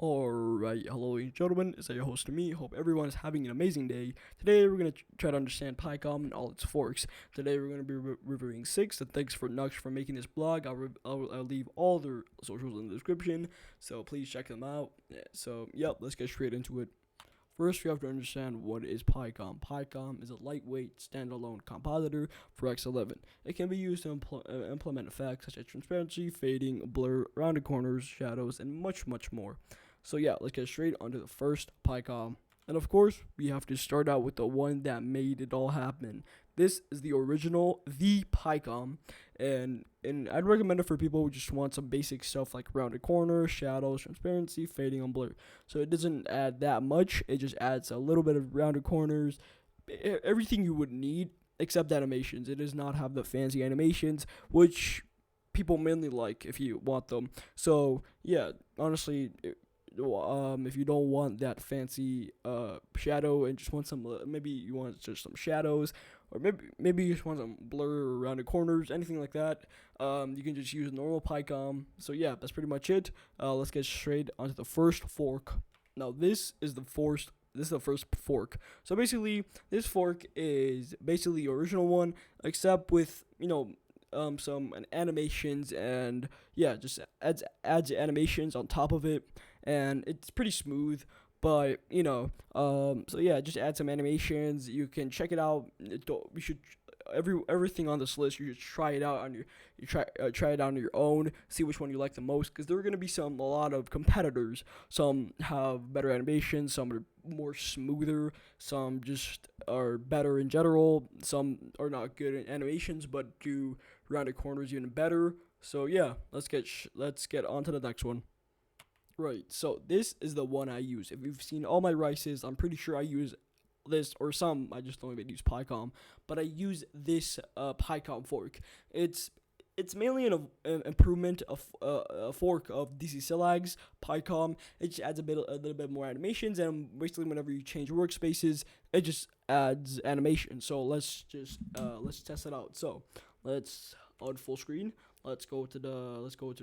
Alright, hello ladies and gentlemen, it's your host to me. Hope everyone is having an amazing day. Today we're going to try to understand Picom and all its forks. Today we're going to be reviewing 6, and thanks for Nuxsh for making this blog. I'll leave all their socials in the description, so please check them out. Let's get straight into it. First, we have to understand what is Picom. Picom is a lightweight, standalone compositor for X11. It can be used to implement effects such as transparency, fading, blur, rounded corners, shadows, and much more. So let's get straight onto the first Picom. And of course, we have to start out with the one that made it all happen. This is the original, the Picom, and I'd recommend it for people who just want some basic stuff like rounded corners, shadows, transparency, fading, and blur. So it doesn't add that much, it just adds a little bit of rounded corners, everything you would need except animations. It does not have the fancy animations, which people mainly like if you want them. So honestly, if you don't want that fancy shadow and just want some, maybe you want just some shadows, or maybe you just want some blur or rounded corners, anything like that, you can just use normal Picom. So that's pretty much it. Let's get straight onto the first fork. Now this is the first fork. So basically, this fork is basically the original one, except with some animations, and just adds animations on top of it, and it's pretty smooth. But just add some animations. You can check it out. You should everything on this list. You should try it out on try it out on your own. See which one you like the most, because there are gonna be a lot of competitors. Some have better animations. Some are more smoother. Some just are better in general. Some are not good in animations, but do rounded corners even better. So let's get on to the next one. Right, so this is the one I use. If you've seen all my rices, I'm pretty sure I use this, or some. I just don't even use Picom, but I use this Picom fork. It's mainly an improvement of a fork of DC Silag's Picom. It just adds a little bit more animations, and basically whenever you change workspaces, it just adds animation. So let's test it out. So let's on full screen. Let's go to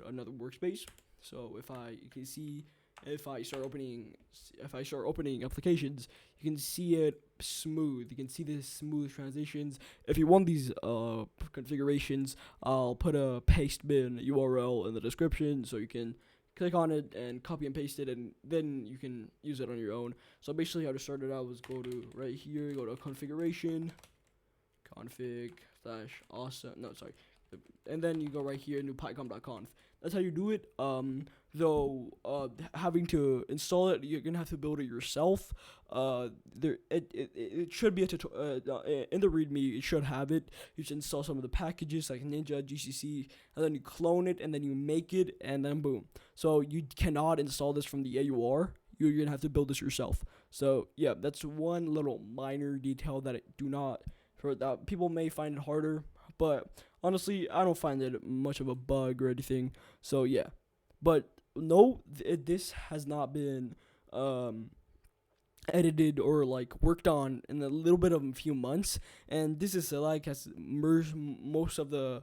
another workspace. So if I start opening applications, you can see it smooth. You can see the smooth transitions. If you want these configurations, I'll put a paste bin URL in the description, so you can click on it and copy and paste it, and then you can use it on your own. So basically, how to start it out was go to right here, go to configuration, config slash awesome. No, sorry. And then you go right here, new picom.conf. That's how you do it. Having to install it, you're gonna have to build it yourself. It should be a tutorial in the README. It should have it. You should install some of the packages like Ninja, GCC, and then you clone it, and then you make it, and then boom. So you cannot install this from the AUR. You're gonna have to build this yourself. So that's one little minor detail that that people may find it harder. But honestly, I don't find it much of a bug or anything. So but no, this has not been edited or worked on in a little bit of a few months, and this is has merged most of the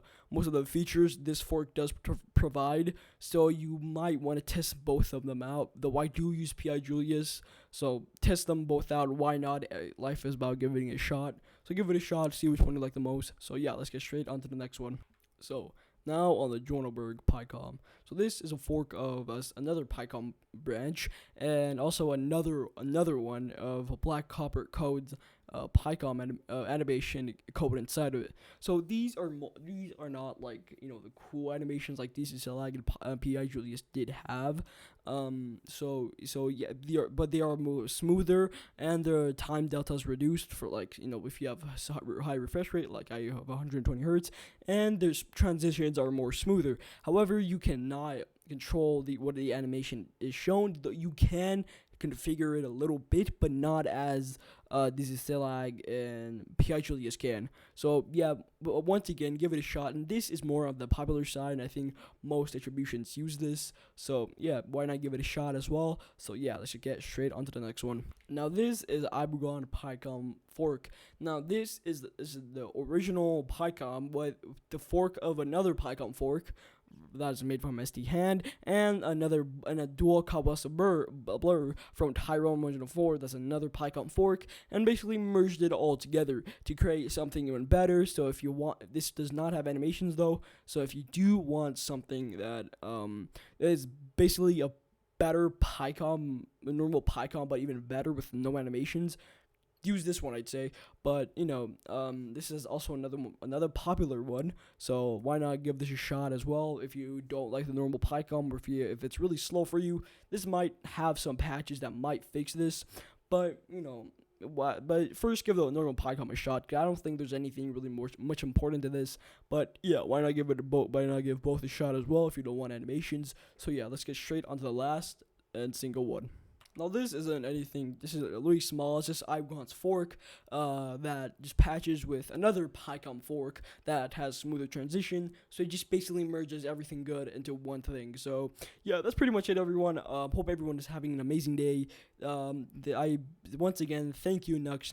features this fork does provide. So you might want to test both of them out. Though I do use PI Julius, so test them both out. Why not? Life is about giving it a shot. So give it a shot, see which one you like the most. So let's get straight on to the next one. So now on the Journalberg Picom. So this is a fork of another Picom branch, and also another one of Black Copper Code's Picom animation code inside of it. So these are not the cool animations like DC Silag and PI Julius did have. They are more smoother, and the time delta is reduced for if you have high refresh rate, like I have 120 hertz, and there's transitions are more smoother. However, you cannot control what the animation is shown. You can configure it a little bit, but not as this is Silag and PI Julius can. So but once again, give it a shot. And this is more of the popular side, and I think most attributions use this. So why not give it a shot as well? So let's get straight onto the next one. Now this is Ibugon Picom fork. Now this is the original Picom, but the fork of another Picom fork that is made from SD hand, and a dual compisitor blur from Tyrone 104. That's another Picom fork, and basically merged it all together to create something even better. So if you want, this does not have animations though. So if you do want something that is basically a better Picom, a normal Picom, but even better with no animations, use this one, I'd say. But this is also another popular one, so why not give this a shot as well? If you don't like the normal Picom, or if it's really slow for you, this might have some patches that might fix this. But but first give the normal Picom a shot. 'Cause I don't think there's anything really much important to this. But yeah, why not give both a shot as well if you don't want animations? So yeah, let's get straight onto the last and single one. Now this isn't anything. This is really small. It's just Igon's fork that just patches with another Picom fork that has smoother transition. So it just basically merges everything good into one thing. So yeah, that's pretty much it, everyone. Hope everyone is having an amazing day. I once again thank you, Nuxsh.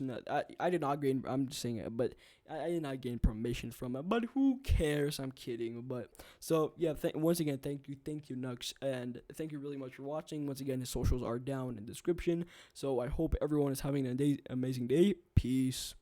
I did not gain. I'm just saying it, but I did not gain permission from it. But who cares? I'm kidding. But so yeah, once again, thank you, Nuxsh, and thank you really much for watching. Once again, his socials are down in the description. So I hope everyone is having an amazing day. Peace.